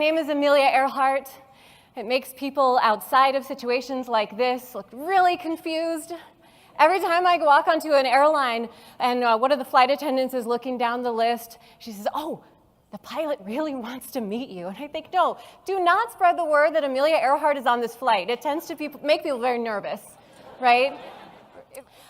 name is Amelia Earhart. It makes people outside of situations like this look really confused. Every time I walk onto an airline and one of the flight attendants is looking down the list, she says, "Oh, the pilot really wants to meet you." And I think, no, do not spread the word that Amelia Earhart is on this flight. It tends to make people very nervous, right?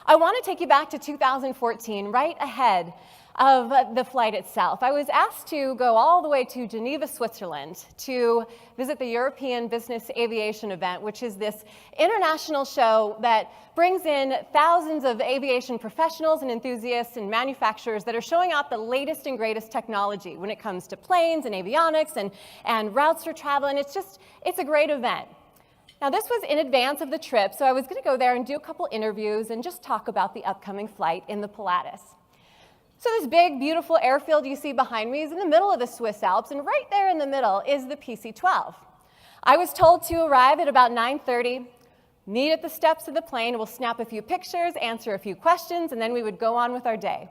I want to take you back to 2014, right ahead of the flight itself. I was asked to go all the way to Geneva, Switzerland to visit the European Business Aviation event, which is this international show that brings in thousands of aviation professionals and enthusiasts and manufacturers that are showing off the latest and greatest technology when it comes to planes and avionics and routes for travel, and it's a great event. Now, this was in advance of the trip, so I was going to go there and do a couple interviews and just talk about the upcoming flight in the Pilatus. So this big, beautiful airfield you see behind me is in the middle of the Swiss Alps, and right there in the middle is the PC-12. I was told to arrive at about 9:30, meet at the steps of the plane, we'll snap a few pictures, answer a few questions, and then we would go on with our day.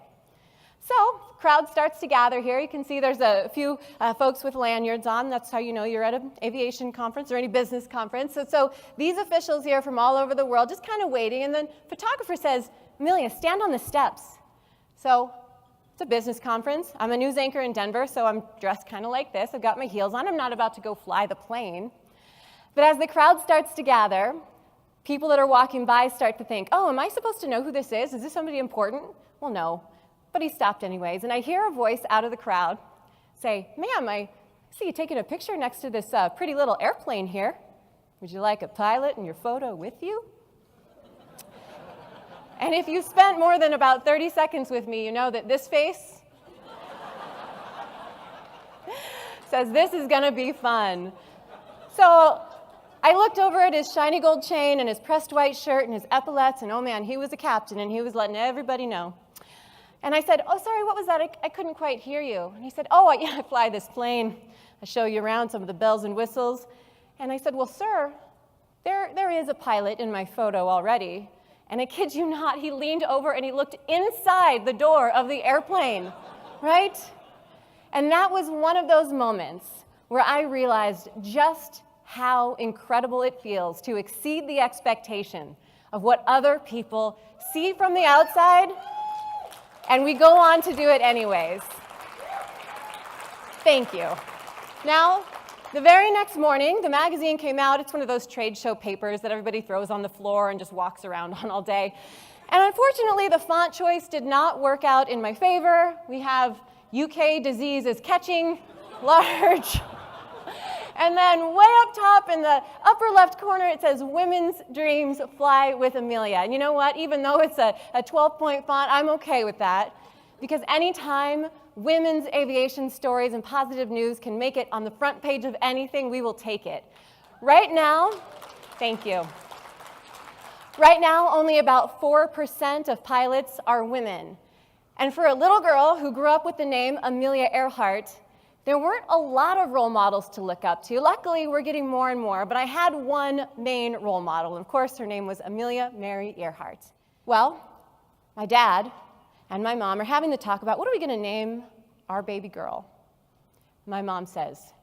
So, crowd starts to gather here. You can see there's a few folks with lanyards on. That's how you know you're at an aviation conference or any business conference. So these officials here from all over the world just kind of waiting, and then photographer says, "Amelia, stand on the steps." So, it's a business conference. I'm a news anchor in Denver, so I'm dressed kind of like this. I've got my heels on. I'm not about to go fly the plane. But as the crowd starts to gather, people that are walking by start to think, "Oh, am I supposed to know who this is? Is this somebody important?" Well, no. But he stopped anyways. And I hear a voice out of the crowd say, "Ma'am, I see you taking a picture next to this pretty little airplane here. Would you like a pilot in your photo with you?" And if you spent more than about 30 seconds with me, you know that this face says this is going to be fun. So I looked over at his shiny gold chain and his pressed white shirt and his epaulettes, and oh man, he was a captain and he was letting everybody know. And I said, "Oh, sorry, what was that? I couldn't quite hear you." And he said, "Oh, yeah, I fly this plane. I show you around some of the bells and whistles." And I said, "Well, sir, there is a pilot in my photo already." And I kid you not, he leaned over and he looked inside the door of the airplane, right? And that was one of those moments where I realized just how incredible it feels to exceed the expectation of what other people see from the outside, and we go on to do it anyways. Thank you. Now, the very next morning, the magazine came out. It's one of those trade show papers that everybody throws on the floor and just walks around on all day. And unfortunately, the font choice did not work out in my favor. We have UK disease is catching, large. And then way up top in the upper left corner, it says, "Women's dreams fly with Amelia." And you know what? Even though it's a 12-point font, I'm okay with that. Because anytime women's aviation stories and positive news can make it on the front page of anything, we will take it. Right now, thank you. Right now, only about 4% of pilots are women. And for a little girl who grew up with the name Amelia Earhart, there weren't a lot of role models to look up to. Luckily, we're getting more and more, but I had one main role model. And of course, her name was Amelia Mary Earhart. Well, my dad and my mom are having to talk about what are we going to name our baby girl. My mom says,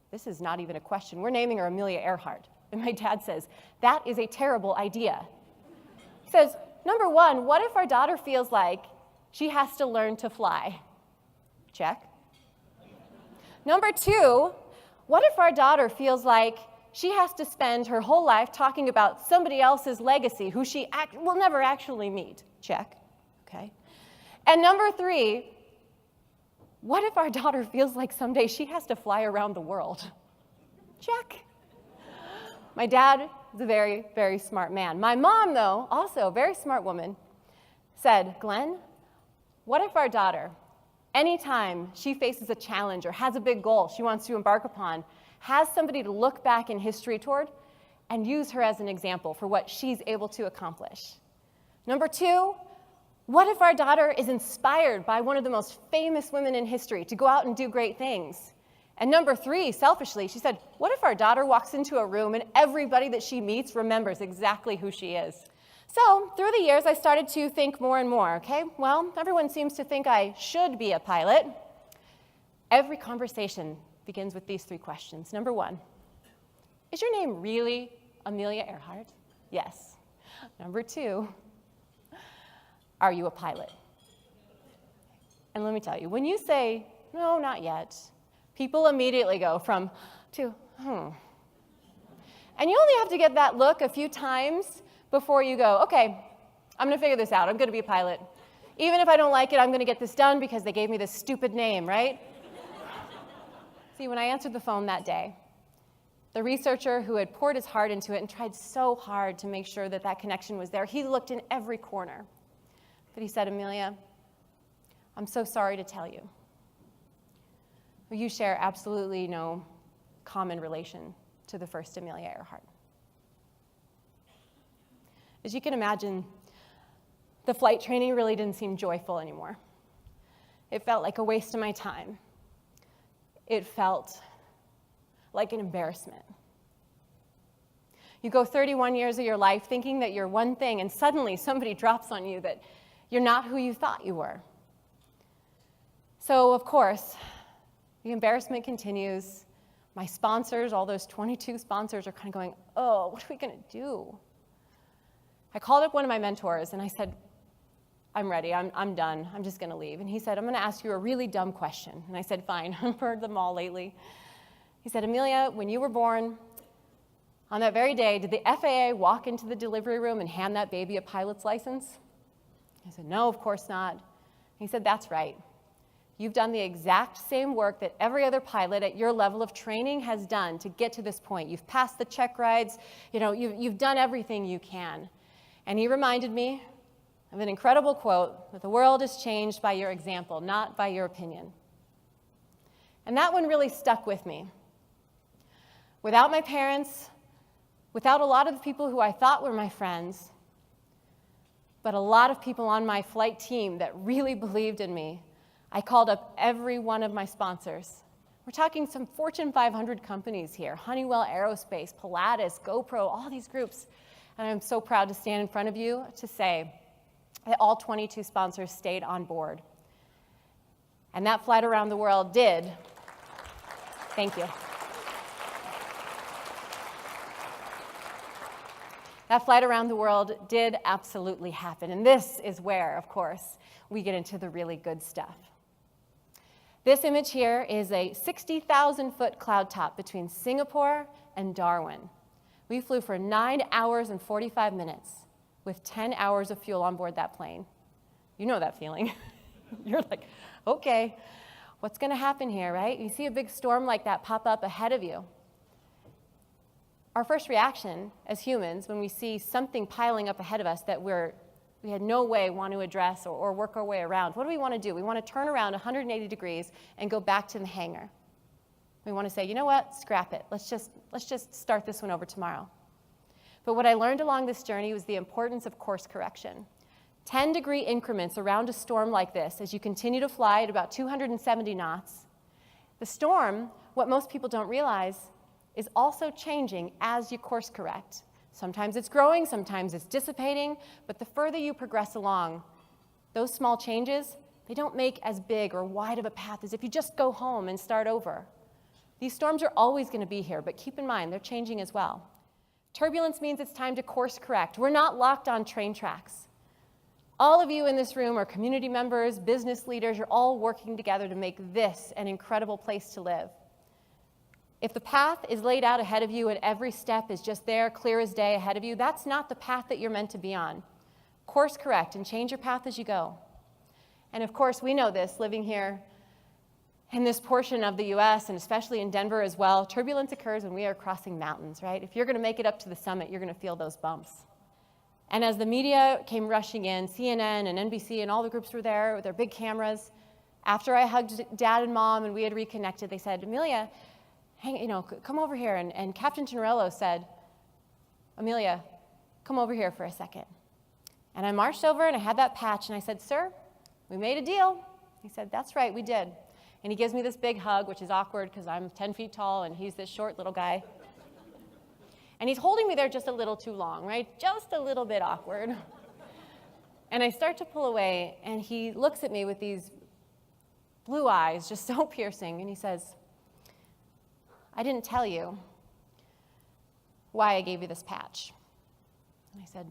"This is not even a question. We're naming her Amelia Earhart." And my dad says, "That is a terrible idea." He says, "Number one, what if our daughter feels like she has to learn to fly?" Check. Number two, what if our daughter feels like she has to spend her whole life talking about somebody else's legacy who she will never actually meet? Check. Okay. And number three, what if our daughter feels like someday she has to fly around the world? Check. My dad is a very, very smart man. My mom, though, also a very smart woman, said, "Glenn, what if our daughter, anytime she faces a challenge or has a big goal she wants to embark upon, has somebody to look back in history toward and use her as an example for what she's able to accomplish? Number two, what if our daughter is inspired by one of the most famous women in history to go out and do great things? And number three, selfishly, she said, what if our daughter walks into a room and everybody that she meets remembers exactly who she is?" So through the years, I started to think more and more, okay, well, everyone seems to think I should be a pilot. Every conversation begins with these 3 questions. Number 1, is your name really Amelia Earhart? Yes. Number 2, are you a pilot? And let me tell you, when you say, no, not yet, people immediately go from to, And you only have to get that look a few times before you go, okay, I'm going to figure this out. I'm going to be a pilot. Even if I don't like it, I'm going to get this done because they gave me this stupid name, right? See, when I answered the phone that day, the researcher who had poured his heart into it and tried so hard to make sure that that connection was there, he looked in every corner. But he said, Amelia, I'm so sorry to tell you. You share absolutely no common relation to the first Amelia Earhart. As you can imagine, the flight training really didn't seem joyful anymore. It felt like a waste of my time. It felt like an embarrassment. You go 31 years of your life thinking that you're one thing, and suddenly somebody drops on you that you're not who you thought you were. So, of course, the embarrassment continues. My sponsors, all those 22 sponsors, are kind of going, oh, what are we going to do? I called up one of my mentors, and I said, I'm ready. I'm done. I'm just going to leave. And he said, I'm going to ask you a really dumb question. And I said, fine. I've heard them all lately. He said, Amelia, when you were born, on that very day, did the FAA walk into the delivery room and hand that baby a pilot's license? I said, no, of course not. He said, that's right. You've done the exact same work that every other pilot at your level of training has done to get to this point. You've passed the check rides. You've done everything you can. And he reminded me of an incredible quote, that the world is changed by your example, not by your opinion. And that one really stuck with me. Without my parents, without a lot of the people who I thought were my friends, but a lot of people on my flight team that really believed in me, I called up every one of my sponsors. We're talking some Fortune 500 companies here, Honeywell Aerospace, Pilatus, GoPro, all these groups. And I'm so proud to stand in front of you to say that all 22 sponsors stayed on board. And that flight around the world did. Thank you. That flight around the world did absolutely happen. And this is where, of course, we get into the really good stuff. This image here is a 60,000-foot cloud top between Singapore and Darwin. We flew for 9 hours and 45 minutes with 10 hours of fuel on board that plane. You know that feeling. You're like, okay, what's going to happen here, right? You see a big storm like that pop up ahead of you. Our first reaction as humans when we see something piling up ahead of us that we had no way want to address or work our way around, what do we want to do? We want to turn around 180 degrees and go back to the hangar. We want to say, you know what, scrap it. Let's just start this one over tomorrow. But what I learned along this journey was the importance of course correction. 10-degree increments around a storm like this as you continue to fly at about 270 knots. The storm, what most people don't realize, is also changing as you course correct. Sometimes it's growing, sometimes it's dissipating, but the further you progress along, those small changes, they don't make as big or wide of a path as if you just go home and start over. These storms are always going to be here, but keep in mind, they're changing as well. Turbulence means it's time to course correct. We're not locked on train tracks. All of you in this room are community members, business leaders, you're all working together to make this an incredible place to live. If the path is laid out ahead of you and every step is just there, clear as day ahead of you, that's not the path that you're meant to be on. Course correct and change your path as you go. And of course, we know this, living here in this portion of the US, and especially in Denver as well, turbulence occurs when we are crossing mountains, right? If you're going to make it up to the summit, you're going to feel those bumps. And as the media came rushing in, CNN and NBC and all the groups were there with their big cameras, after I hugged Dad and Mom and we had reconnected, they said, Amelia, come over here. And Captain Tenorello said, Amelia, come over here for a second. And I marched over and I had that patch and I said, sir, we made a deal. He said, that's right, we did. And he gives me this big hug, which is awkward because I'm 10 feet tall and he's this short little guy. And he's holding me there just a little too long, right? Just a little bit awkward. And I start to pull away and he looks at me with these blue eyes, just so piercing, and he says, I didn't tell you why I gave you this patch. And I said,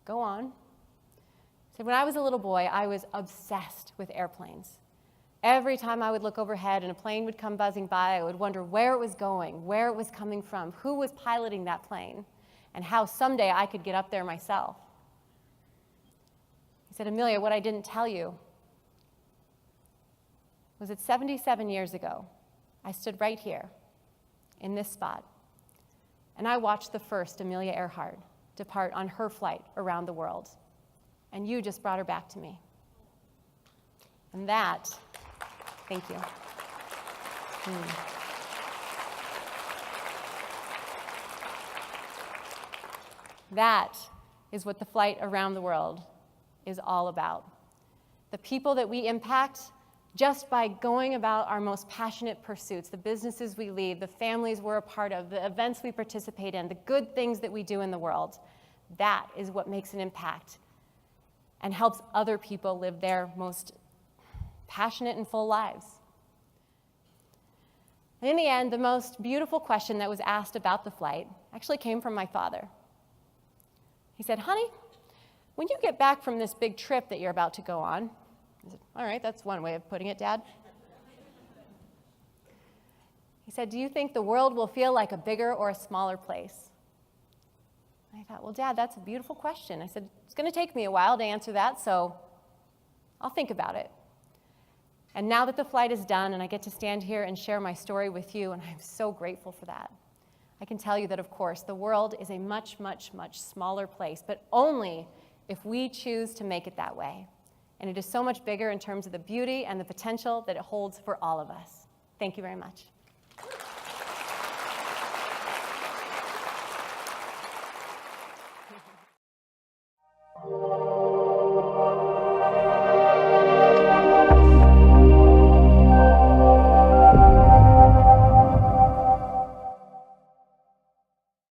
go on. I said, when I was a little boy, I was obsessed with airplanes. Every time I would look overhead and a plane would come buzzing by, I would wonder where it was going, where it was coming from, who was piloting that plane, and how someday I could get up there myself. He said, Amelia, what I didn't tell you was that 77 years ago, I stood right here in this spot, and I watched the first Amelia Earhart depart on her flight around the world, and you just brought her back to me. And that, thank you. That is what the flight around the world is all about. The people that we impact just by going about our most passionate pursuits, the businesses we lead, the families we're a part of, the events we participate in, the good things that we do in the world. That is what makes an impact and helps other people live their most passionate and full lives. And in the end, the most beautiful question that was asked about the flight actually came from my father. He said, honey, when you get back from this big trip that you're about to go on, I said, all right, that's one way of putting it, Dad. He said, do you think the world will feel like a bigger or a smaller place? I thought, well, Dad, that's a beautiful question. I said, it's going to take me a while to answer that, so I'll think about it. And now that the flight is done and I get to stand here and share my story with you, and I'm so grateful for that, I can tell you that, of course, the world is a much, much, much smaller place, but only if we choose to make it that way. And it is so much bigger in terms of the beauty and the potential that it holds for all of us. Thank you very much.